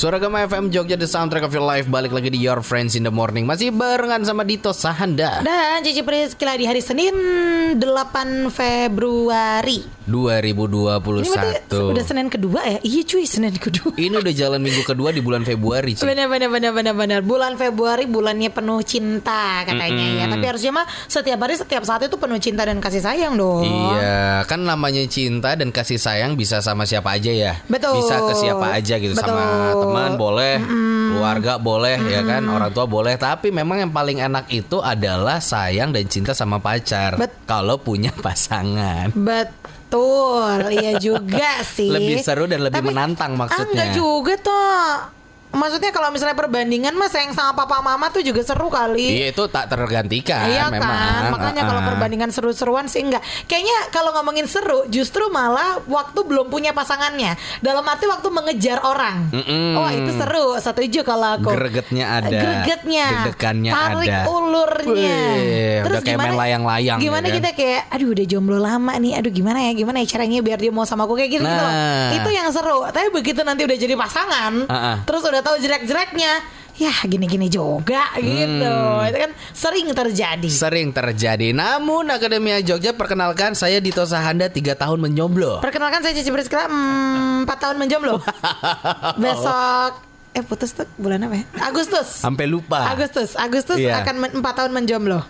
Suara Gema FM Jogja, the soundtrack of your life. Balik lagi di Your Friends in the Morning. Masih barengan sama Dito Sahanda dan Cici Priskila di hari Senin 8 Februari 2021. Ini udah Senin kedua ya? Iya cuy, Senin kedua. Ini udah jalan minggu kedua di bulan Februari, Ci. Benar. Bulan Februari bulannya penuh cinta katanya ya. Tapi harusnya mah setiap hari setiap saat itu penuh cinta dan kasih sayang dong. Iya, kan namanya cinta dan kasih sayang bisa sama siapa aja ya. Betul. Bisa ke siapa aja gitu. Betul. Sama teman boleh, keluarga boleh, ya kan, orang tua boleh. Tapi memang yang paling enak itu adalah sayang dan cinta sama pacar. Kalau punya pasangan. Betul, iya juga sih. Lebih seru dan lebih menantang maksudnya. Enggak juga toh. Maksudnya kalau misalnya perbandingan mah sayang sama papa mama tuh juga seru kali. Iya, itu tak tergantikan. Iya memang. kan. Makanya kalau perbandingan seru-seruan sih enggak. Kayaknya kalau ngomongin seru justru malah waktu belum punya pasangannya. Dalam arti waktu mengejar orang. Oh itu seru. Setuju kalau aku. Gregetnya ada. Deg-degannya tarik ada. ulurnya. Wih, terus udah kayak main layang-layang. Gimana ya kan? kita kayak aduh udah jomblo lama nih. Aduh gimana ya caranya biar dia mau sama aku kayak gitu gitu. Itu yang seru. Tapi begitu nanti udah jadi pasangan, terus udah tahu jelek-jeleknya, ya gini-gini juga gitu. Itu kan sering terjadi. Namun Akademia Jogja, perkenalkan saya Dito Sahanda, 3 tahun menjomblo. Perkenalkan saya Cici Priskila, 4 tahun menjomblo. Besok putus tuh bulan apa ya? Agustus. Sampai lupa. Agustus iya. Akan 4 tahun menjomblo.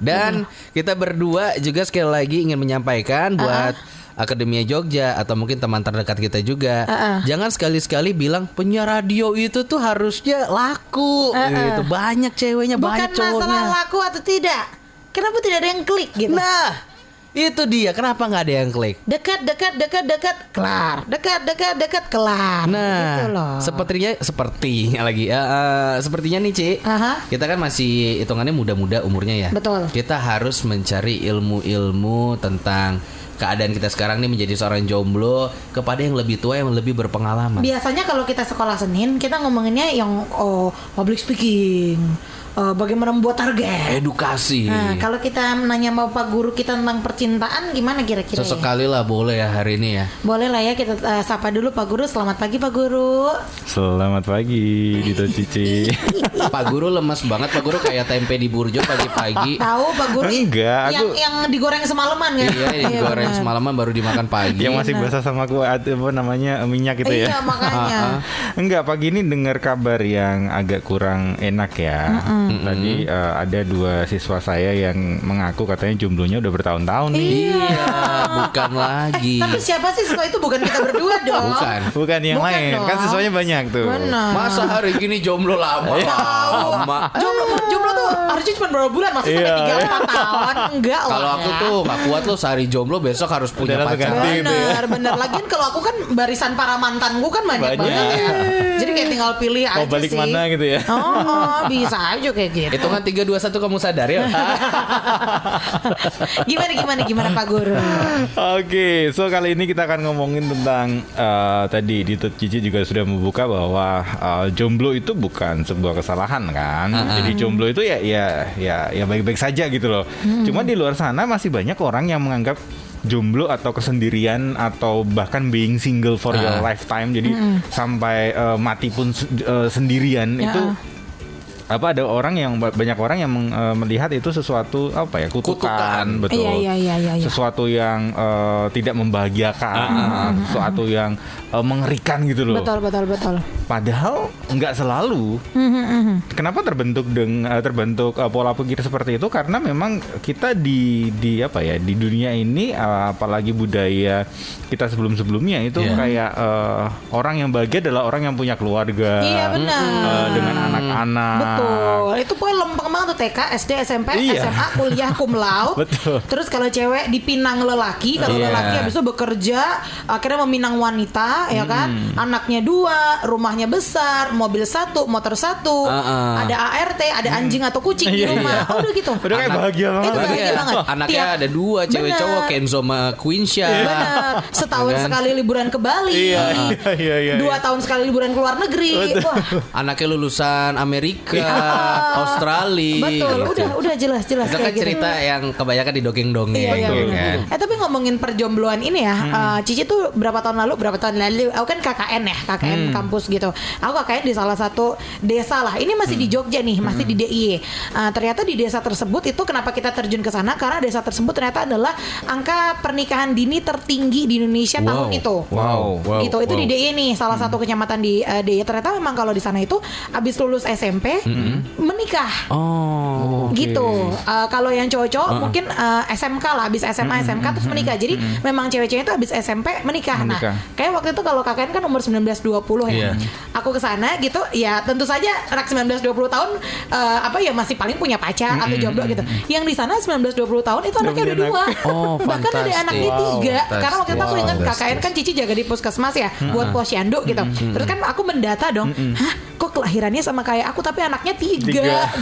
Dan kita berdua juga sekali lagi ingin menyampaikan buat Akademia Jogja atau mungkin teman terdekat kita juga, jangan sekali-sekali bilang penyiar radio itu tuh harusnya laku gitu. Banyak ceweknya, banyak cowoknya. Bukan masalah laku atau tidak, kenapa tidak ada yang klik gitu. Nah itu dia, kenapa nggak ada yang klik? Dekat kelar, dekat kelar. Nah, gitu loh. sepertinya nih Ci, kita kan masih hitungannya muda-muda umurnya ya. Betul. Kita harus mencari ilmu-ilmu tentang keadaan kita sekarang nih menjadi seorang jomblo kepada yang lebih tua, yang lebih berpengalaman. Biasanya kalau kita sekolah Senin, kita ngomonginnya yang public speaking, bagaimana membuat target, edukasi. Nah, kalau kita menanya sama Pak Guru kita tentang percintaan, gimana kira-kira? Sesekali lah boleh ya hari ini ya. Boleh lah ya, kita sapa dulu Pak Guru. Selamat pagi Pak Guru. Selamat pagi Dito Cici. Pak Guru lemas banget, Pak Guru kayak tempe di burjo pagi-pagi. Tahu Pak Guru? Enggak, yang digoreng semalaman kan? Iya, digoreng semalaman baru dimakan pagi. Yang masih basah sama minyak gitu ya. Iya makanya. Enggak, pagi ini dengar kabar yang agak kurang enak ya. Tadi ada 2 siswa saya yang mengaku katanya jomblonya udah bertahun-tahun nih. Iya, bukan lagi. Tapi siapa sih siswa itu? Bukan kita berdua dong. Bukan yang Bukan lain. dong. Kan siswanya banyak tuh. Benar. Masa hari gini jomblo lama? Jomblo tuh harusnya cuma berapa bulan, maksudnya sampai 3-4 tahun. Enggak lah. Kalau aku tuh gak kuat loh sehari jomblo, besok harus punya Udah pacar. Bener. Lagian kalau aku kan barisan para mantanku kan banyak banget ya. Jadi kayak tinggal pilih aja sih. Mau balik mana gitu ya. Bisa aja kayak gitu. Hitungan 3, 2, 1 kamu sadar ya. Gimana Pak Guru? Oke, so kali ini kita akan ngomongin tentang tadi Dito Cici juga sudah membuka bahwa jomblo itu bukan sebuah kesalahan kan. Jadi jomblo itu ya baik-baik saja gitu loh. Cuma di luar sana masih banyak orang yang menganggap jomblo atau kesendirian atau bahkan being single for your lifetime, jadi sampai mati pun sendirian itu ada banyak orang yang melihat itu sesuatu kutukan. Betul. Iya. Sesuatu yang tidak membahagiakan, sesuatu yang mengerikan gitu loh. Betul. Padahal nggak selalu. Kenapa terbentuk pola pikir seperti itu? Karena memang kita di dunia ini, apalagi budaya kita sebelumnya itu kayak orang yang bahagia adalah orang yang punya keluarga. Iya benar. Dengan anak-anak. Betul. Itu pokoknya lempeng banget tuh, TK, SD, SMP, SMA, kuliah, cum laude. Betul. Terus kalau cewek dipinang lelaki, kalau lelaki habis itu bekerja, akhirnya meminang wanita, ya kan? Anaknya 2, rumahnya besar, mobil 1, motor 1, ada ART, ada anjing atau kucing di rumah. Udah gitu. Udah kayak bahagia banget. Itu bahagia banget. Anaknya ada 2, cewek cowok, Kenzo sama Queensha. Benar. Setahun sekali liburan ke Bali. Iya. 2 tahun sekali liburan ke luar negeri. Wah. Anaknya lulusan Amerika, Australia. Betul. Gitu. Udah jelas. Itu kan cerita yang kebanyakan di dongeng-dongeng. Iya, kan. tapi ngomongin perjombloan ini ya, Cici tuh berapa tahun lalu, aku kan KKN ya, KKN kampus gitu. Aku KKN di salah satu desa lah. Ini masih di Jogja nih, masih di DIY. Ternyata di desa tersebut itu kenapa kita terjun ke sana? Karena desa tersebut ternyata adalah angka pernikahan dini tertinggi di Indonesia tahun itu. Gitu. Itu di DIY nih, salah satu kecamatan di DIY. Ternyata memang kalau di sana itu abis lulus SMP menikah. Gitu. Kalau yang cowok-cowok mungkin SMK lah, abis SMA SMK terus menikah. Jadi memang cewek-cewek itu abis SMP menikah. Nah, kayak waktu itu kalau KKN kan umur 19-20 ya. Aku ke sana gitu, ya tentu saja anak 19-20 tahun masih paling punya pacar atau jomblo gitu. Yang di sana 19-20 tahun itu anaknya udah 2. Bahkan ada anaknya 3. Karena waktu itu aku ingat KKN kan Cici jaga di puskesmas ya, buat posyandu gitu. Terus kan aku mendata dong, hah kok kelahirannya sama kayak aku tapi anaknya 3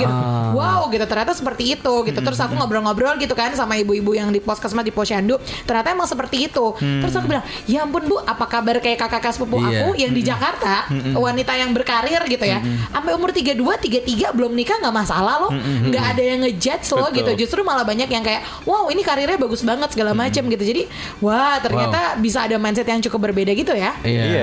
gitu. Wow gitu, ternyata seperti itu gitu. Terus aku ngobrol-ngobrol gitu kan sama ibu-ibu yang di puskesmas di posyandu, ternyata emang seperti itu. Terus aku bilang, ya ampun Bu, apa kabar kayak kakak sepupu aku yang di Jakarta, wanita yang berkarir gitu ya, sampai umur 32, 33 belum nikah nggak masalah loh, nggak ada yang ngejudge loh gitu. Justru malah banyak yang kayak, wow ini karirnya bagus banget segala macam gitu. Jadi wah ternyata bisa ada mindset yang cukup berbeda gitu ya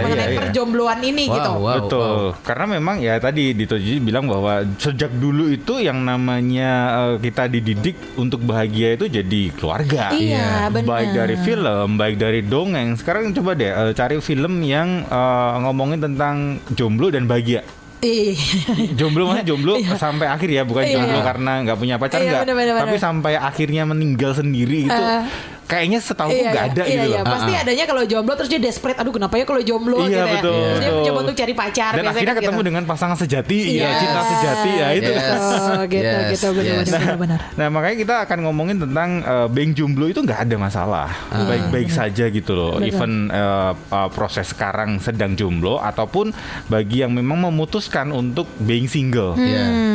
mengenai perjombloan ini gitu. Betul. Karena memang ya tadi Dito Cici bilang bahwa sejak dulu itu yang namanya kita dididik untuk bahagia itu jadi keluarga. Iya, benar. Baik dari film, baik dari dongeng. Sekarang coba deh cari film yang ngomongin tentang jomblo dan bahagia. Jomblo maksudnya jomblo sampai akhir ya, bukan jomblo karena nggak punya pacar tapi sampai akhirnya meninggal sendiri itu. Kayaknya setahuku nggak ada gitu loh. Pasti adanya kalau jomblo terus dia desperate. Aduh kenapa ya kalau jomblo gitu ya. Terus dia mencoba untuk cari pacar. Dan akhirnya ketemu dengan pasangan sejati, cinta sejati ya itu. Gitu benar. Nah makanya kita akan ngomongin tentang being jomblo itu nggak ada masalah, baik-baik saja gitu loh. Even proses sekarang sedang jomblo ataupun bagi yang memang memutuskan untuk being single.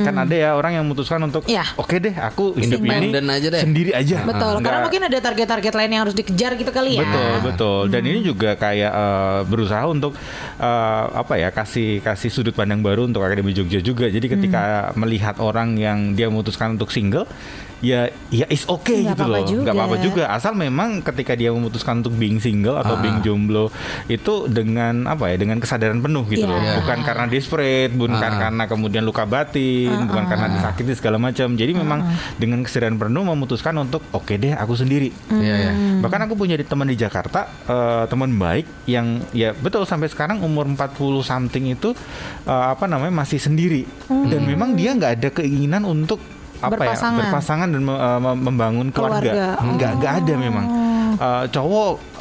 Kan ada ya orang yang memutuskan untuk oke deh aku hidup ini sendiri aja. Betul. Karena mungkin ada target lain yang harus dikejar gitu kali ya. Betul. Dan ini juga kayak berusaha untuk kasih sudut pandang baru untuk Akademi Jogja juga. Jadi ketika melihat orang yang dia memutuskan untuk single, ya is okay gitu loh. Gak apa-apa juga. Asal memang ketika dia memutuskan untuk being single atau being jomblo itu dengan dengan kesadaran penuh gitu loh. Bukan karena desperate, bukan karena kemudian luka batin, bukan karena disakiti segala macam. Jadi memang dengan kesadaran penuh memutuskan untuk oke deh aku sendiri. Bahkan aku punya teman di Jakarta, teman baik yang ya betul sampai sekarang umur 40 something itu masih sendiri. Dan memang dia nggak ada keinginan untuk berpasangan dan membangun keluarga. Nggak ada memang. Cowok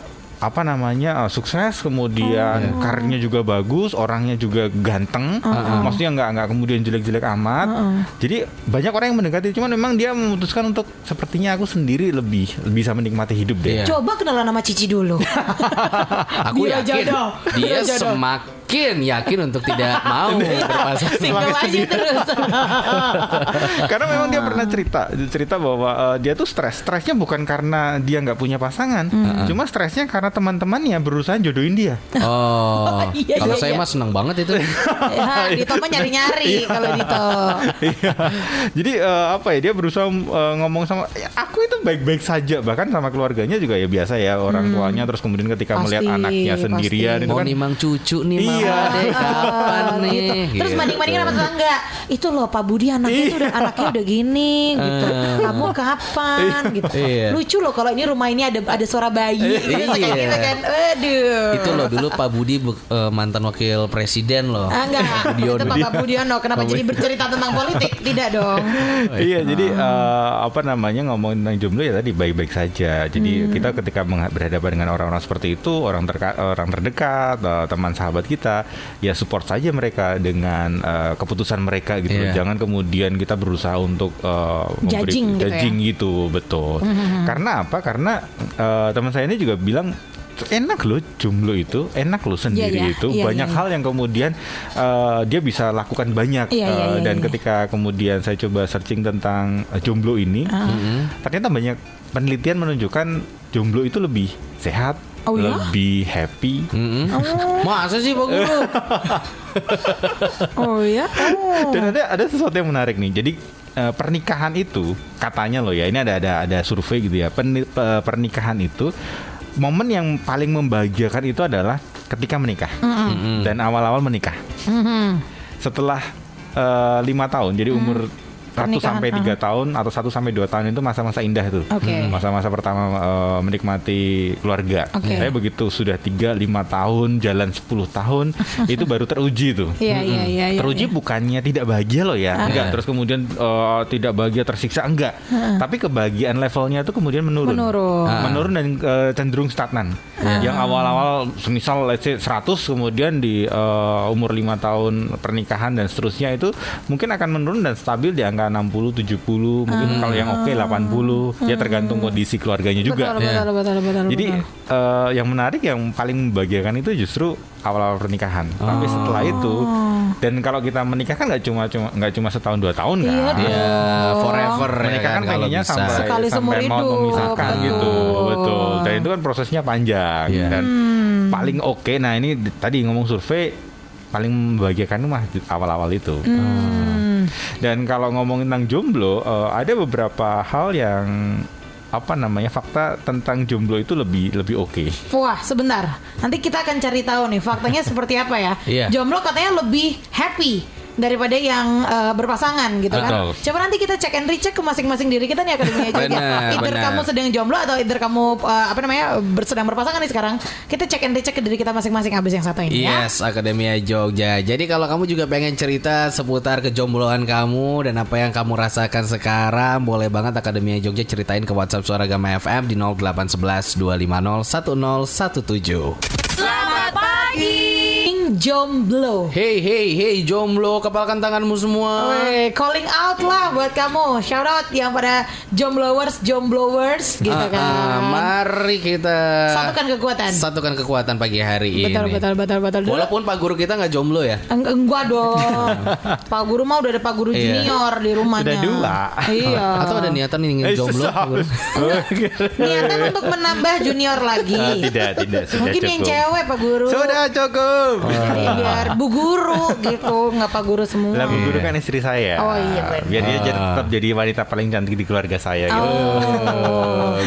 sukses, kemudian karirnya juga bagus, orangnya juga ganteng, maksudnya nggak kemudian jelek-jelek amat. Jadi banyak orang yang mendekati, cuman memang dia memutuskan untuk sepertinya aku sendiri lebih bisa menikmati hidup deh. Coba kenalan sama Cici dulu. Aku yakin dia semakin yakin untuk tidak mau berpasangan. Single aja terus. Karena memang dia pernah cerita bahwa dia tuh stresnya bukan karena dia nggak punya pasangan, cuma stresnya karena teman-temannya berusaha jodohin dia. Kalau saya mah senang banget itu. Dito mah nyari-nyari kalau Dito. Jadi dia berusaha ngomong sama aku itu baik-baik saja, bahkan sama keluarganya juga ya biasa ya, orang tuanya, terus kemudian ketika melihat anaknya sendirian itu kan nimang cucu nih kapan nih gitu. Terus banding-bandingin sama tetangga, itu loh Pak Budi anaknya udah gini gitu, kamu kapan gitu. Lucu loh kalau ini rumah ini ada suara bayi gitu kan. Waduh. Itu loh dulu Pak Budi mantan wakil presiden loh. Enggak, itu Pak Budiono. Kenapa jadi bercerita tentang politik? Tidak dong. Iya, jadi ngomongin tentang jomblo ya tadi baik-baik saja. Jadi kita ketika berhadapan dengan orang-orang seperti itu, orang terdekat, teman sahabat kita, ya support saja mereka dengan keputusan mereka gitu. Jangan kemudian kita berusaha untuk judging gitu, betul. Karena apa? Karena teman saya ini juga bilang enak loh jomblo itu, enak loh sendiri itu. Banyak hal yang kemudian dia bisa lakukan banyak. Dan ketika kemudian saya coba searching tentang jomblo ini, ternyata banyak penelitian menunjukkan jomblo itu lebih sehat, lebih happy. Masa sih Pak Guru? Dan ada sesuatu yang menarik nih. Jadi pernikahan itu katanya loh ya, ini ada survei gitu ya, pernikahan itu momen yang paling membahagiakan itu adalah ketika menikah dan awal-awal menikah. Setelah 5 tahun, jadi umur 1 sampai 3 tahun atau 1 sampai 2 tahun itu masa-masa indah itu. Masa-masa pertama menikmati keluarga. Tapi begitu sudah 3-5 tahun, jalan 10 tahun itu baru teruji tuh. Teruji bukannya tidak bahagia loh ya. Enggak, terus kemudian tidak bahagia, tersiksa, enggak. Tapi kebahagiaan levelnya itu kemudian menurun dan cenderung stagnan. Yang awal-awal semisal let's say 100, kemudian di umur 5 tahun pernikahan dan seterusnya itu mungkin akan menurun dan stabil di angka 60, 70, mungkin kalau yang oke 80, ya tergantung kondisi keluarganya juga. Betul. Jadi yang menarik, yang paling membahagiakan itu justru awal-awal pernikahan. Tapi setelah itu, dan kalau kita menikah kan nggak cuma setahun 2 tahun kan? Iya, forever. Menikah kan pengennya sampai mau memisahkan gitu, betul. Dan itu kan prosesnya panjang dan paling oke. Nah ini tadi ngomong survei, paling membahagiakan mah awal-awal itu. Dan kalau ngomongin tentang jomblo, ada beberapa hal yang fakta tentang jomblo itu lebih oke. Wah, sebentar. Nanti kita akan cari tahu nih faktanya seperti apa ya. Jomblo katanya lebih happy daripada yang berpasangan gitu kan. Coba nanti kita cek and recheck ke masing-masing diri kita nih Akademia Jogja. Either kamu sedang jomblo atau either kamu sedang berpasangan nih sekarang. Kita cek and recheck ke diri kita masing-masing habis yang satu ini ya. Yes, Akademia Jogja. Jadi kalau kamu juga pengen cerita seputar kejombloan kamu dan apa yang kamu rasakan sekarang, boleh banget Akademia Jogja ceritain ke WhatsApp Suara Gama FM di 0811 250 1017. Selamat pagi jomblo. Hey jomblo, kepalkan tanganmu semua. Calling out lah buat kamu. Shout out yang pada jomblowers gitu kan. Mari kita satukan kekuatan pagi hari ini. Betul. Walaupun Pak Guru kita nggak jomblo ya. Enggak dong. Pak Guru mah udah ada Pak Guru junior di rumahnya. Sudah 2. Iya. Atau ada niatan ingin jomblo? Niatan untuk menambah junior lagi. Tidak. Mungkin yang cewek Pak Guru. Sudah cukup. Biar Bu Guru gitu, nggak Pak Guru semua. Lah Bu Guru kan istri saya. Oh iya benar. Biar dia tetap jadi wanita paling cantik di keluarga saya gitu.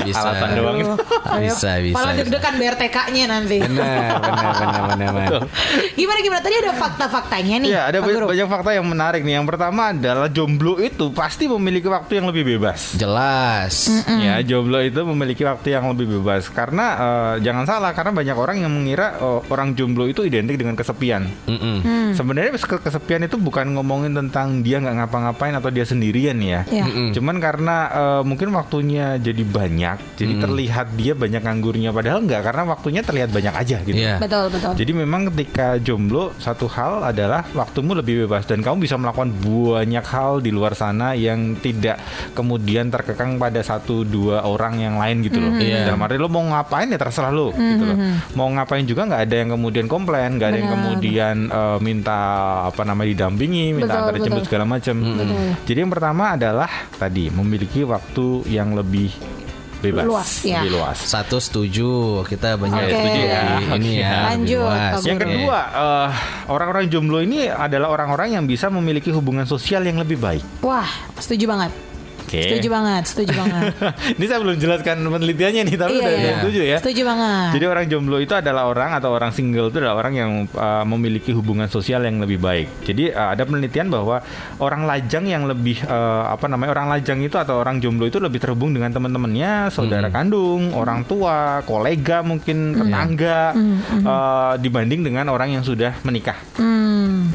Bisa. Alasan doang itu. Bisa. Malah deg-degan bayar TK-nya nanti. Benar. Gimana tadi ada fakta-faktanya nih. Iya, ada banyak fakta yang menarik nih. Yang pertama adalah jomblo itu pasti memiliki waktu yang lebih bebas. Jelas. Ya, jomblo itu memiliki waktu yang lebih bebas karena jangan salah, karena banyak orang yang mengira orang jomblo itu identik dengan kesepian. Sebenarnya kesepian itu bukan ngomongin tentang dia nggak ngapa-ngapain atau dia sendirian ya. Cuman karena mungkin waktunya jadi banyak, jadi terlihat dia banyak nganggurnya, padahal nggak, karena waktunya terlihat banyak aja gitu. Betul. Jadi memang ketika jomblo, satu hal adalah waktumu lebih bebas dan kamu bisa melakukan banyak hal di luar sana yang tidak kemudian terkekang pada 1-2 orang yang lain gitu loh. Dalam arti lo mau ngapain ya terserah lo gitu loh. Mau ngapain juga nggak ada yang kemudian komplain, nggak ada yang kemudian minta didampingi, minta antar jemput segala macam. Jadi yang pertama adalah tadi memiliki waktu yang lebih bebas, lebih luas. Satu setuju, kita banyak setuju ya. Ini ya. Lanjut. Yang kedua, orang-orang jomblo ini adalah orang-orang yang bisa memiliki hubungan sosial yang lebih baik. Wah, setuju banget. Setuju banget. Ini saya belum jelaskan penelitiannya nih, tapi udah setuju ya. Setuju banget. Jadi orang jomblo itu adalah orang atau orang single itu adalah orang yang memiliki hubungan sosial yang lebih baik. Jadi ada penelitian bahwa orang lajang yang lebih orang lajang itu atau orang jomblo itu lebih terhubung dengan teman-temannya, saudara kandung, orang tua, kolega mungkin, tetangga dibanding dengan orang yang sudah menikah.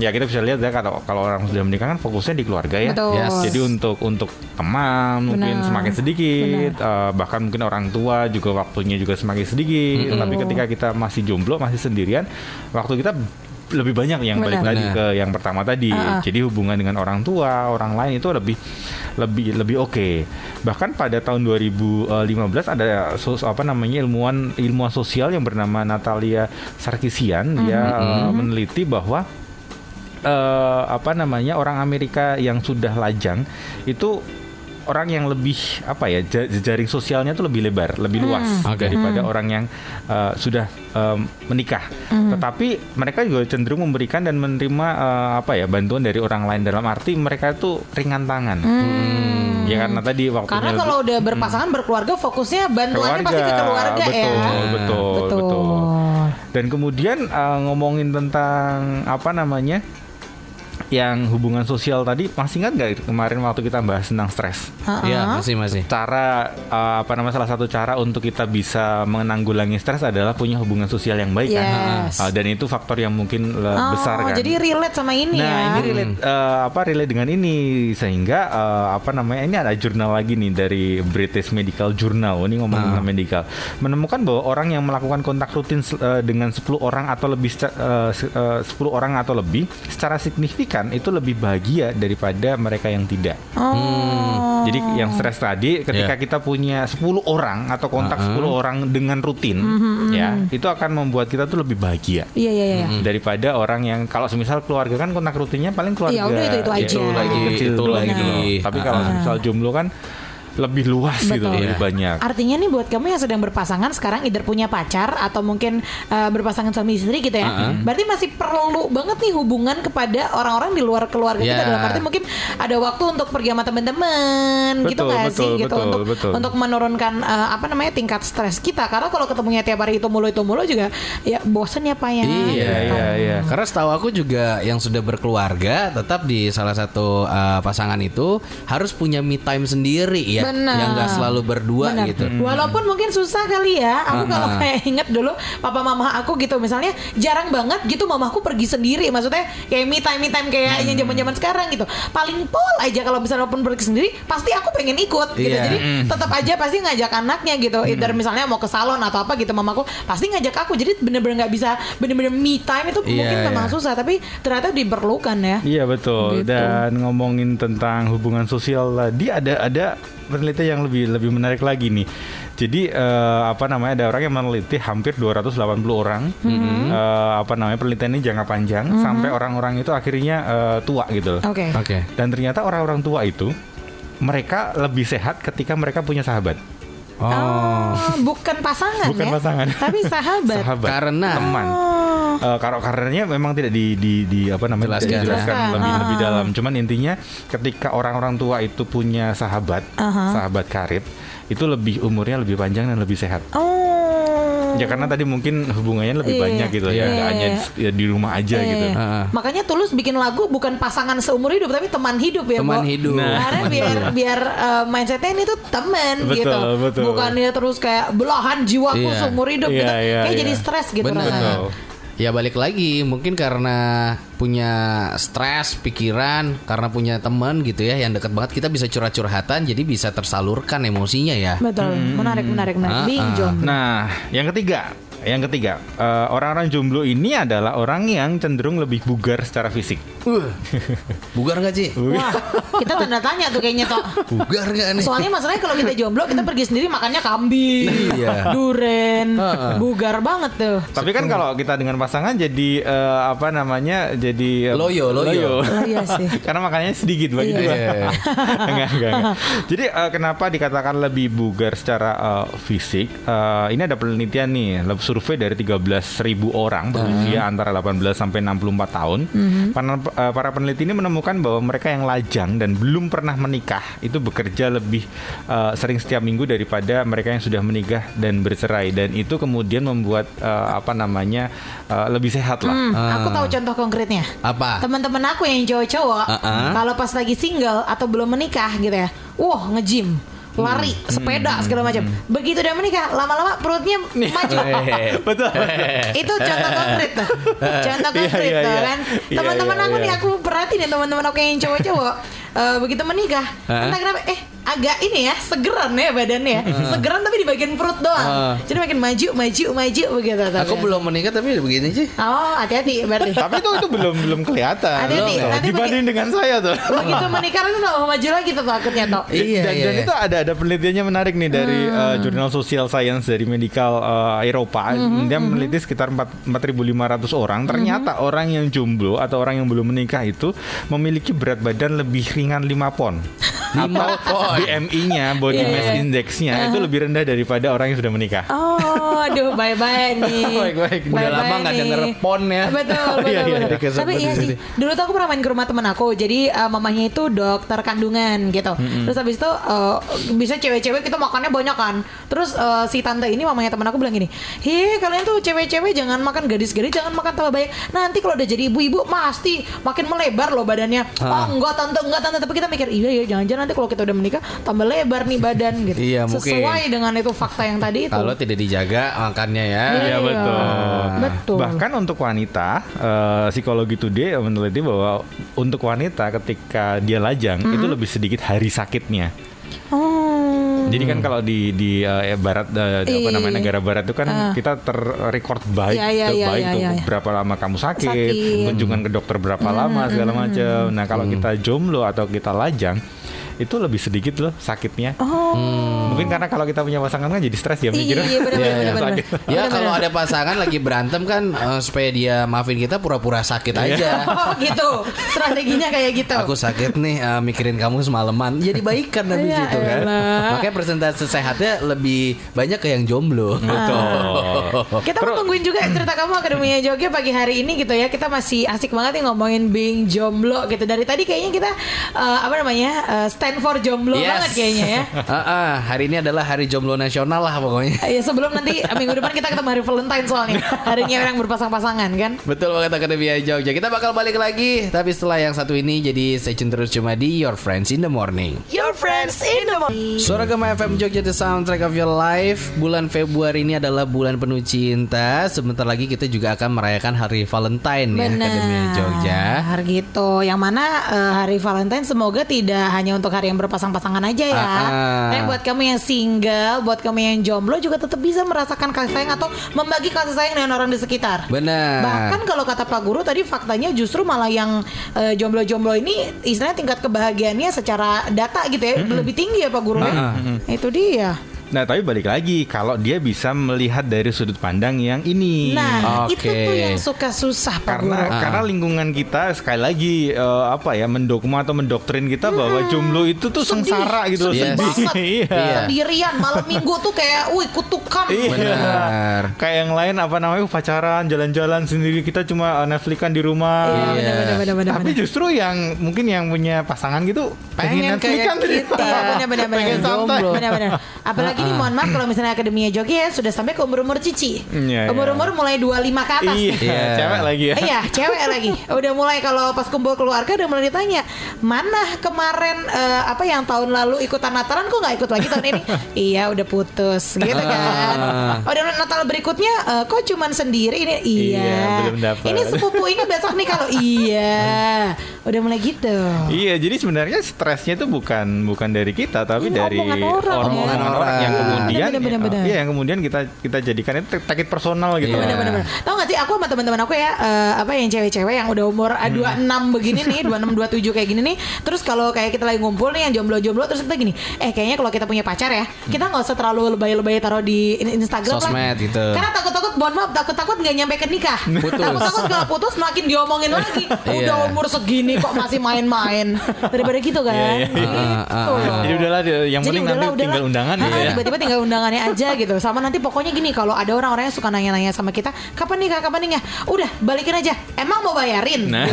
Ya kita bisa lihat ya, kalau orang sudah menikah kan fokusnya di keluarga ya. Jadi untuk teman mungkin semakin sedikit, bahkan mungkin orang tua juga waktunya juga semakin sedikit. Tapi ketika kita masih jomblo, masih sendirian, waktu kita lebih banyak yang balik lagi ke yang pertama tadi. Jadi hubungan dengan orang tua, orang lain itu lebih oke. Bahkan pada tahun 2015 ada ilmuwan sosial yang bernama Natalia Sarkisian, dia meneliti bahwa orang Amerika yang sudah lajang itu orang yang lebih apa ya, jejaring sosialnya tuh lebih lebar, lebih luas daripada orang yang sudah menikah. Tetapi mereka juga cenderung memberikan dan menerima bantuan dari orang lain, dalam arti mereka tuh ringan tangan. Ya karena tadi waktunya. Karena kalau udah berpasangan berkeluarga, fokusnya bantuannya pasti ke keluarga ya. Betul. Dan kemudian ngomongin tentang yang hubungan sosial tadi, masih ingat nggak kemarin waktu kita bahas tentang stres? Iya, masih. Cara salah satu cara untuk kita bisa menanggulangi stres adalah punya hubungan sosial yang baik kan. Dan itu faktor yang mungkin besar kan. Jadi relate sama ini ya. Ini relate dengan ini, sehingga ini ada jurnal lagi nih dari British Medical Journal, ini ngomongin tentang medical, menemukan bahwa orang yang melakukan kontak rutin dengan 10 orang atau lebih 10 orang atau lebih secara signifikan itu lebih bahagia daripada mereka yang tidak. Jadi yang stres tadi, ketika kita punya 10 orang atau kontak 10 orang dengan rutin, ya, itu akan membuat kita tuh lebih bahagia. Daripada orang yang kalau semisal keluarga kan kontak rutinnya paling keluarga. Ya udah itu aja. Itu lagi. Tapi kalau misal jomblo kan lebih luas gitu, lebih banyak. Artinya nih buat kamu yang sedang berpasangan sekarang, either punya pacar atau mungkin berpasangan suami istri gitu ya, berarti masih perlu banget nih hubungan kepada orang-orang di luar keluarga kita, dalam arti mungkin ada waktu untuk pergi sama teman-teman gitu nggak sih, gitu, untuk menurunkan tingkat stres kita, karena kalau ketemunya tiap hari itu mulu juga ya bosen ya Pak ya. Iya. Karena setahu aku juga yang sudah berkeluarga tetap di salah satu pasangan itu harus punya me time sendiri ya. Benar. Yang gak selalu berdua gitu. Walaupun mungkin susah kali ya. Aku kalau kayak inget dulu papa mama aku gitu, misalnya jarang banget gitu mamaku pergi sendiri. Maksudnya kayak me time kayak yang zaman-zaman sekarang gitu. Paling pol aja kalau misalnya pun pergi sendiri, pasti aku pengen ikut gitu. Jadi tetap aja pasti ngajak anaknya gitu. Either misalnya mau ke salon atau apa gitu, mamaku pasti ngajak aku. Jadi bener-bener gak bisa bener-bener me time itu mungkin memang susah, tapi ternyata diperlukan ya. Iya betul. Gitu. Dan ngomongin tentang hubungan sosial tadi, ada penelitian yang lebih menarik lagi nih. Jadi ada orang yang meneliti hampir 280 orang. Penelitian ini jangka panjang sampai orang-orang itu akhirnya tua gitu loh. Oke. Dan ternyata orang-orang tua itu mereka lebih sehat ketika mereka punya sahabat. Bukan pasangan tapi sahabat. Karena teman. Karenanya memang tidak dijelaskan lebih dalam. Cuman intinya ketika orang-orang tua itu punya sahabat karib, itu umurnya lebih panjang dan lebih sehat. Ya karena tadi mungkin hubungannya lebih banyak gitu ya, nggak hanya di rumah aja gitu. Makanya Tulus bikin lagu bukan pasangan seumur hidup tapi teman hidup ya, teman hidup. Karena biar mindsetnya ini tuh teman gitu, bukan dia terus kayak belahan jiwaku seumur hidup gitu, kayak jadi stres gitu rasanya. Ya balik lagi, mungkin karena punya stres pikiran, karena punya teman gitu ya yang dekat banget, kita bisa curhat-curhatan, jadi bisa tersalurkan emosinya ya. Betul, menarik. Nah, yang ketiga, orang-orang jomblo ini adalah orang yang cenderung lebih bugar secara fisik. Bugar nggak Ci? Wah, kita tanda tanya tuh kayaknya toh. Bugar nggak nih? Soalnya masalahnya kalau kita jomblo, kita pergi sendiri makannya kambing, duren, bugar banget tuh. Tapi kan kalau kita dengan pasangan jadi jadi loyo. Iya sih. Karena makannya sedikit bagi dua. Enggak. Jadi kenapa dikatakan lebih bugar secara fisik? Ini ada penelitian nih, survei dari 13.000 orang berusia antara 18 sampai 64 tahun. Para peneliti ini menemukan bahwa mereka yang lajang dan belum pernah menikah itu bekerja lebih sering setiap minggu daripada mereka yang sudah menikah dan bercerai, dan itu kemudian membuat lebih sehat lah. Aku tahu contoh konkretnya. Apa? Teman-teman aku yang cowok-cowok kalau pas lagi single atau belum menikah gitu ya, nge-gym, lari, sepeda segala macam. Begitu udah menikah, lama-lama perutnya maju. Betul. Itu contoh konkret tuh. Kan. Teman-teman aku nih, aku perhatiin nih teman-teman aku yang cowok-cowok begitu menikah, entah kenapa agak ini ya, segeran ya badannya. Segeran tapi di bagian perut doang. Jadi makin maju begitu. Aku belum menikah tapi udah begini sih. Oh, hati-hati berarti. Tapi itu belum kelihatan. Hati-hati. Dibanding dengan saya tuh. Begitu menikah itu udah maju lagi tuh takutnya toh. Dan itu ada penelitiannya menarik nih dari Jurnal Social Science dari Medical Eropa. Dia meneliti sekitar 4.500 orang. Ternyata orang yang jomblo atau orang yang belum menikah itu memiliki berat badan lebih ringan 5 pon. atau BMI-nya, body mass index-nya itu lebih rendah daripada orang yang sudah menikah. Oh, aduh, bye-bye nih. Baik-baik. Udah lama nggak denger pon ya. Betul. Tapi iya sih, dulu tuh aku pernah main ke rumah temen aku. Jadi mamanya itu dokter kandungan gitu. Terus habis itu bisa cewek-cewek kita makannya banyak kan. Terus si tante ini mamanya temen aku bilang gini, kalian tuh cewek-cewek jangan makan, gadis-gadis jangan makan tambah banyak. Nanti kalau udah jadi ibu-ibu pasti makin melebar loh badannya. Oh enggak tante. Tapi kita mikir iya jangan-jangan nanti kalau kita udah menikah tambah lebar nih badan gitu. Iya, mungkin. Sesuai dengan itu fakta yang tadi itu. Kalau tidak dijaga makannya ya. Iya Betul. Bahkan untuk wanita, Psikologi Today meneliti bahwa untuk wanita ketika dia lajang itu lebih sedikit hari sakitnya. Jadi kan kalau di barat negara barat itu kan kita terrecord baik berapa lama kamu sakit, kunjungan ke dokter berapa lama segala macam. Nah, kalau kita jomblo atau kita lajang itu lebih sedikit loh sakitnya. Mungkin karena kalau kita punya pasangan kan jadi stres ya mikirnya. Iya, benar. Ya kalau ada pasangan lagi berantem kan supaya dia maafin kita pura-pura sakit aja. Oh gitu. Strateginya kayak gitu. Aku sakit nih mikirin kamu semalaman. Jadi baikan habis itu kan. Makanya persentase sehatnya lebih banyak ke yang jomblo. Betul. Kita mau tungguin juga cerita kamu Akademinya Jogja pagi hari ini gitu ya. Kita masih asik banget nih ngomongin being jomblo gitu. Dari tadi kayaknya kita stand for jomblo banget kayaknya ya. Hari ini adalah hari jomblo nasional lah pokoknya. Ya sebelum nanti minggu depan kita ketemu hari Valentine soalnya. Harinya orang berpasang-pasangan kan. Betul banget Akademia Jogja. Kita bakal balik lagi tapi setelah yang satu ini, jadi stay tune terus cuma di Your Friends in the Morning. Your Friends in the Morning. Suara Gema FM Jogja, the soundtrack of your life. Bulan Februari ini adalah bulan penuh cinta. Sebentar lagi kita juga akan merayakan hari Valentine ya Akademia Jogja. Hari gitu. Yang mana hari Valentine semoga tidak hanya untuk hari yang berpasang-pasangan aja ya. Tapi buat kamu yang single, buat kamu yang jomblo juga tetap bisa merasakan kasih sayang atau membagi kasih sayang dengan orang di sekitar. Benar. Bahkan kalau kata Pak Guru tadi faktanya justru malah yang jomblo-jomblo ini istilahnya tingkat kebahagiaannya secara data gitu ya lebih tinggi ya Pak Guru ya. Itu dia. Nah, tapi balik lagi kalau dia bisa melihat dari sudut pandang yang ini. Nah, itu tuh yang suka susah Pak Guru. Karena lingkungan kita sekali lagi mendogma atau mendoktrin kita bahwa jomblo itu tuh sengsara gitu, sedih banget. Sendirian malam minggu tuh kayak kutukan. Benar. Kayak yang lain pacaran, jalan-jalan sendiri, kita cuma Netflix-an di rumah. Benar. Tapi justru yang mungkin yang punya pasangan gitu pengen Netflix-an benar. Pengen santai. Benar. Apalagi ini mohon maaf kalau misalnya Akademia Jogja ya sudah sampai ke umur-umur cici. Umur-umur mulai 25 ke atas. Cewek lagi ya. Iya, cewek lagi. Udah mulai kalau pas kumpul keluarga udah mulai ditanya, "Mana kemarin yang tahun lalu ikutan Natalan kok nggak ikut lagi tahun ini?" Iya, udah putus gitu kan. Udah Natal berikutnya kok cuman sendiri ini? Iya. Belum dapat. Ini sepupu ini besok nih kalau udah mulai gitu. Iya, jadi sebenarnya stresnya itu bukan dari kita tapi dari omongan orang yang kemudian yang kemudian kita jadikan itu take it personal gitu. Benar. Tahu nggak sih aku sama teman-teman aku ya yang cewek-cewek yang udah umur 26 begini nih, 26 27 kayak gini nih. Terus kalau kayak kita lagi ngumpul nih yang jomblo-jomblo terus kita gini, kayaknya kalau kita punya pacar ya, kita nggak usah terlalu lebay-lebay taruh di Instagram sosmed gitu. Karena takut-takut takut nggak nyampe ke nikah. Takut-takut kalau putus makin diomongin lagi. Udah umur segini kok masih main-main. Daripada gitu kan. Jadi udahlah yang penting nanti tinggal undangan ya. Tiba-tiba tinggal undangannya aja gitu. Sama nanti pokoknya gini, kalau ada orang-orang yang suka nanya-nanya sama kita, kapan nikah? Udah balikin aja. Emang mau bayarin? Nah,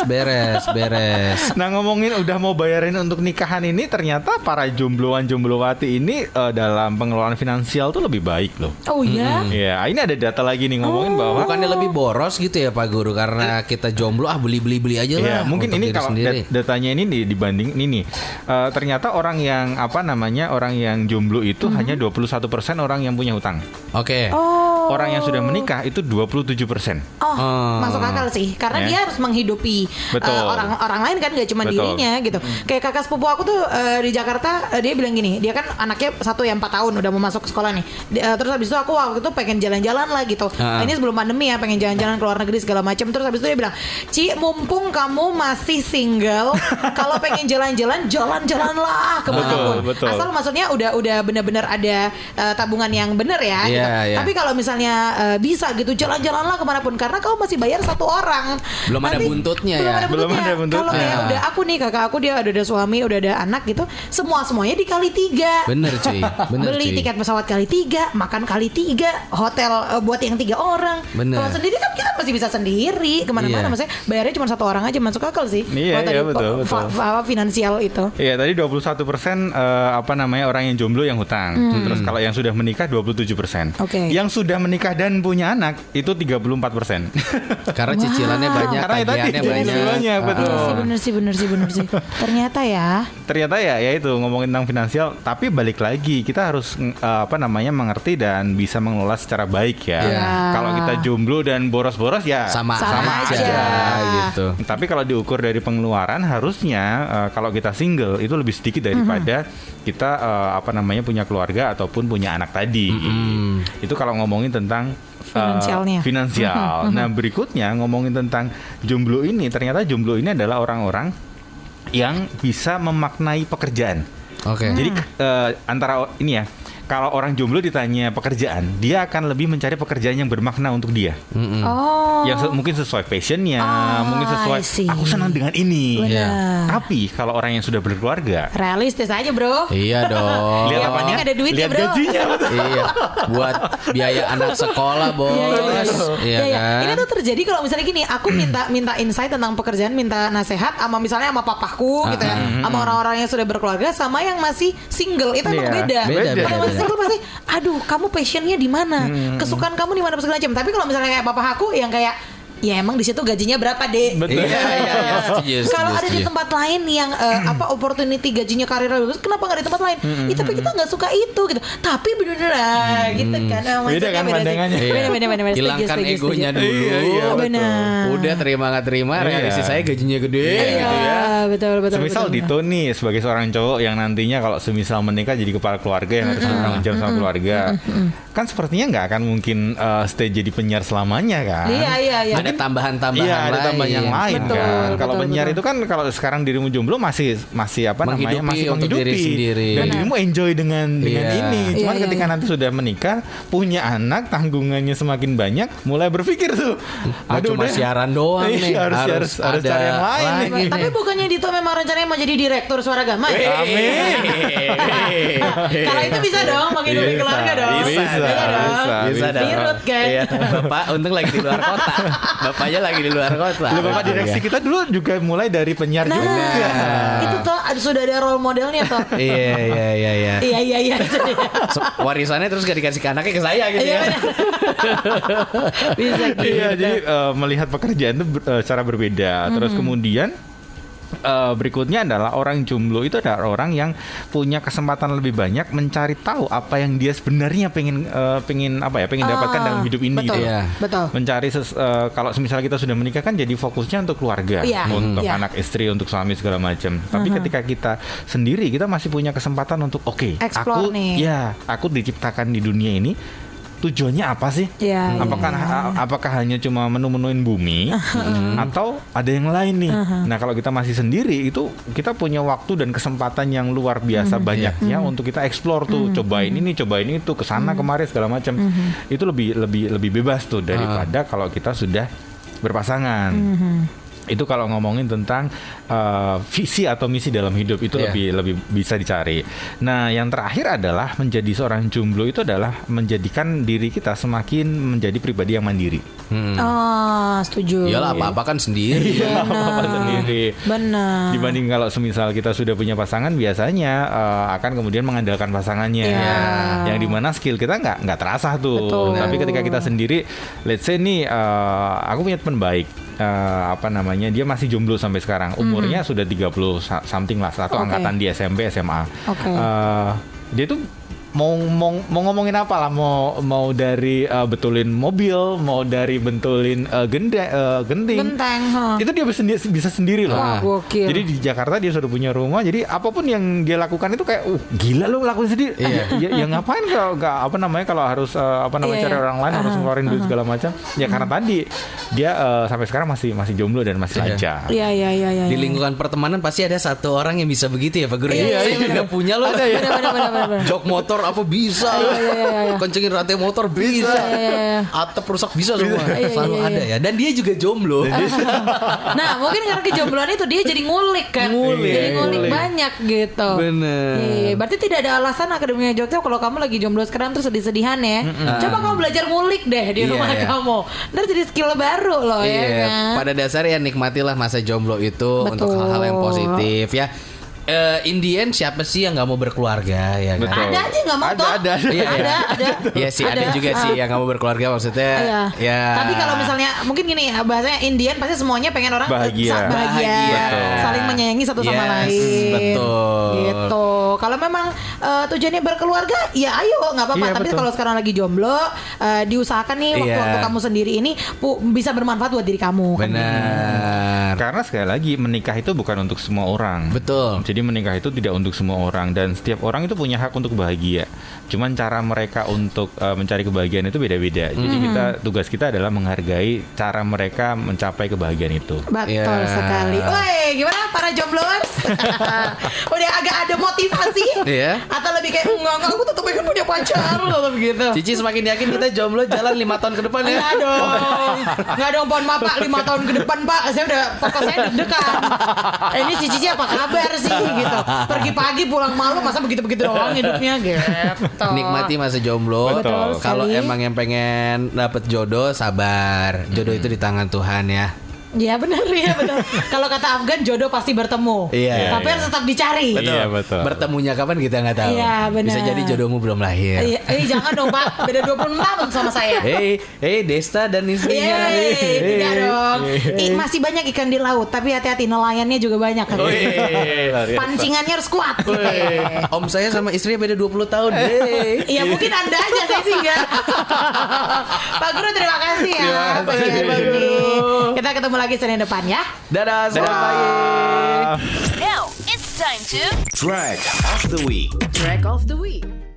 beres. Nah, ngomongin udah mau bayarin untuk nikahan ini, ternyata para jombloan-jomblowati ini dalam pengelolaan finansial tuh lebih baik loh. Oh iya? Iya, ini ada data lagi nih ngomongin bahwa bukannya lebih boros gitu ya Pak Guru karena kita jomblo beli aja lah. Ya, mungkin ini kalau datanya ini dibanding ini ternyata orang yang jomblo itu hanya 21% orang yang punya hutang. Oke. Orang yang sudah menikah itu 27%. Masuk akal sih, karena dia harus menghidupi orang lain kan, gak cuma dirinya gitu. Kayak kakak sepupu aku tuh di Jakarta, dia bilang gini, dia kan anaknya 4 tahun udah mau masuk ke sekolah nih. Terus habis itu aku waktu itu pengen jalan-jalan lah gitu. Ini sebelum pandemi ya, pengen jalan-jalan ke luar negeri segala macam. Terus habis itu dia bilang, "Ci, mumpung kamu masih single, kalau pengen jalan-jalan lah kemanapun. Asal maksudnya udah benar-benar ada tabungan yang benar ya. Gitu. Tapi kalau misalnya misalnya bisa gitu, jalan-jalanlah kemanapun karena kau masih bayar satu orang. Belum ada buntutnya ya. Belum ada buntutnya. Kalau kayak udah aku nih, kakak aku dia udah ada suami, udah ada anak gitu, semuanya dikali 3. Bener cuy. Beli tiket pesawat kali 3, makan kali 3, hotel buat yang 3 orang. Bener. Kalau sendiri kan kita masih bisa sendiri kemana-mana, maksudnya bayarnya cuma satu orang aja, masuk akal sih. Iya, Kalau tadi betul. finansial itu. Iya, tadi 21% orang yang jomblo yang hutang. Terus kalau yang sudah menikah 27%. Oke. Yang sudah menikah dan punya anak itu 34%. Karena cicilannya banyak, Karena tadi tagihannya banyak. cicilannya, betul. Bener sih. Ternyata ya itu ngomongin tentang finansial, tapi balik lagi kita harus mengerti dan bisa mengelola secara baik ya. Kalau kita jomblo dan boros-boros ya Sama aja gitu. Tapi kalau diukur dari pengeluaran harusnya kalau kita single itu lebih sedikit daripada kita punya keluarga ataupun punya anak tadi. Itu kalau ngomongin tentang finansial. Nah, berikutnya ngomongin tentang jomblo ini, ternyata jomblo ini adalah orang-orang yang bisa memaknai pekerjaan. Oke. Jadi antara ini ya, kalau orang jomblo ditanya pekerjaan, dia akan lebih mencari pekerjaan yang bermakna untuk dia. Yang mungkin sesuai passionnya, mungkin sesuai aku senang dengan ini. Tapi kalau orang yang sudah berkeluarga, realistis aja bro. Iya dong. Lihat apanya? Ada duitnya, Lihat bro. gajinya. Iya. Buat biaya anak sekolah, Bos. Iya kan? Ini tuh terjadi kalau misalnya gini, aku minta insight tentang pekerjaan, minta nasihat sama misalnya sama papaku gitu ya, sama orang-orang yang sudah berkeluarga, sama yang masih single itu emang beda. Kalau masih single pasti, aduh kamu passionnya di mana, kesukaan kamu di mana segala macam. Tapi kalau misalnya kayak papa aku yang kayak ya emang di situ gajinya berapa dek? Betul. Iya. Kalau ada di tempat lain yang opportunity gajinya karirnya bagus, kenapa nggak di tempat lain? Tapi kita nggak suka itu gitu. Tapi bener-bener gitu kan. Beda kan pandangannya. Beda. Hilangkan egonya dulu. Iya, benar. Udah terima nggak terima, realistis saya gajinya gede gitu ya. Betul. Semisal Dito nih sebagai seorang cowok yang nantinya kalau semisal menikah jadi kepala keluarga yang harus bertanggung jawab sama keluarga, kan sepertinya nggak akan mungkin stay jadi penyiar selamanya kan? Iya. Ada tambahan-tambahan Iya, ada tambahan yang lain kan. Kalau penyiar betul. itu kan kalau sekarang dirimu jomblo masih masih Untuk diri sendiri. dan dirimu enjoy dengan ini. Cuman Iya. ketika nanti sudah menikah, punya anak, tanggungannya semakin banyak, mulai berpikir tuh, Cuma siaran doang nih. harus cari yang lain nih. Tapi bukannya Dito memang rencananya mau jadi direktur Suara Gama ya? Amin. Kalau itu bisa dong, mau hidupi keluarga dong. Bisa dong. Dirut kan. Iya. Bapak untung lagi di luar kota. Bapaknya lagi di luar kota. Loh, Bapak direksi kita dulu juga mulai dari penyiar juga. Itu tuh sudah ada role modelnya tuh. Iya. Iya. Warisannya terus gak dikasih ke anaknya, ke saya gitu Iya, ya. benar. Bisa gitu. Iya, jadi melihat pekerjaan itu secara berbeda. Terus kemudian berikutnya adalah orang jomblo itu adalah orang yang punya kesempatan lebih banyak mencari tahu apa yang dia sebenarnya pengen dapatkan dalam hidup ini. Betul, gitu. betul. Mencari kalau misalnya kita sudah menikah kan jadi fokusnya untuk keluarga, untuk anak istri, untuk suami segala macam. Tapi ketika kita sendiri kita masih punya kesempatan untuk Explore aku diciptakan di dunia ini. Tujuannya apa sih? Apakah hanya cuma menu-menuin bumi atau ada yang lain nih? Nah, kalau kita masih sendiri itu kita punya waktu dan kesempatan yang luar biasa banyaknya untuk kita explore tuh, cobain ini, cobain itu, kesana kemari segala macam. Itu lebih bebas tuh daripada kalau kita sudah berpasangan. Itu kalau ngomongin tentang visi atau misi dalam hidup itu lebih bisa dicari. Nah, yang terakhir adalah menjadi seorang jomblo itu adalah menjadikan diri kita semakin menjadi pribadi yang mandiri. Setuju. Iyalah apa-apa kan sendiri. Apa-apa sendiri. Benar. Dibanding kalau semisal kita sudah punya pasangan, biasanya akan kemudian mengandalkan pasangannya. Yang dimana skill kita nggak terasa tuh. Betul. Tapi ketika kita sendiri, let's say nih, aku punya teman baik. Dia masih jomblo sampai sekarang, umurnya sudah 30 something lah, atau angkatan di SMP SMA. Dia tuh mau ngomongin apa lah, mau dari betulin mobil, mau dari betulin genting. Itu dia bisa sendiri loh. Jadi di Jakarta dia sudah punya rumah, jadi apapun yang dia lakukan itu kayak gila lo lakuin sendiri. Ya ngapain kalau harus cari orang lain, harus ngeluarin duit segala macam. Ya karena tadi dia sampai sekarang masih jomblo dan masih lancar. Iya. Di lingkungan pertemanan pasti ada satu orang yang bisa begitu ya Pak Guru. Iya. Saya juga punya loh. Benar. Jok motor motor apa bisa. Kencengin rantai motor bisa. Atap rusak bisa semua. Selalu ada ya. Dan dia juga jomblo. Nah, mungkin karena kejombloan itu dia jadi ngulik kan. Jadi ngulik banyak gitu. Bener. Berarti tidak ada alasan Akademia Jogja kalau kamu lagi jomblo sekarang terus sedih-sedihan ya. Coba kamu belajar ngulik deh di rumah kamu. Ntar jadi skill baru loh ya kan. Pada dasarnya nikmatilah masa jomblo itu untuk hal-hal yang positif ya. In the end siapa sih yang nggak mau berkeluarga ya kan? Betul. Ada aja nggak mau toh? Ada. Ada. Iya sih ada juga sih yang nggak mau berkeluarga maksudnya. Ya. Tapi kalau misalnya mungkin gini bahasanya Indian pasti semuanya pengen orang bahagia. Saling menyayangi satu sama lain. Betul. Gitu. Kalau memang tujuannya berkeluarga, ya ayo nggak apa-apa. Tapi kalau sekarang lagi jomblo, diusahakan nih waktu kamu sendiri ini bisa bermanfaat buat diri kamu. Benar. Karena sekali lagi menikah itu bukan untuk semua orang. Betul. Jadi menikah itu tidak untuk semua orang dan setiap orang itu punya hak untuk bahagia. Cuman cara mereka untuk mencari kebahagiaan itu beda-beda. Jadi tugas kita adalah menghargai cara mereka mencapai kebahagiaan itu. Betul sekali. Woi, gimana para jombloers? Udah agak ada motivasi? Atau lebih kayak enggak aku tetap pengen punya pacar atau begitu? Cici semakin yakin kita jomblo jalan 5 tahun ke depan ya. Enggak dong, mohon maaf Pak, 5 tahun ke depan Pak. Saya udah pokoknya saya deg-degan. Ini si Cici apa kabar sih gitu. Pergi pagi pulang malam masa begitu-begitu doang hidupnya gitu. Nikmati masa jomblo. Kalau emang yang pengen dapet jodoh sabar. Jodoh itu di tangan Tuhan ya. Iya benar. Kalau kata Afgan jodoh pasti bertemu. Tapi harus tetap dicari. Betul. Bertemunya kapan kita nggak tahu. Iya benar. Bisa jadi jodohmu belum lahir. Jangan dong Pak. Beda 26 tahun sama saya. Desta dan istrinya. Tidak dong. Masih banyak ikan di laut, tapi hati-hati nelayannya juga banyak kan. Pancingannya harus kuat. Om saya sama istrinya beda 20 tahun. Iya mungkin Anda aja, saya sih enggak. Pak Guru terima kasih ya. Terima kasih, Guru. Kita ketemu lagi Senin depan ya. Dadah, selamat pagi. Now it's time to Track of the Week. Track of the Week.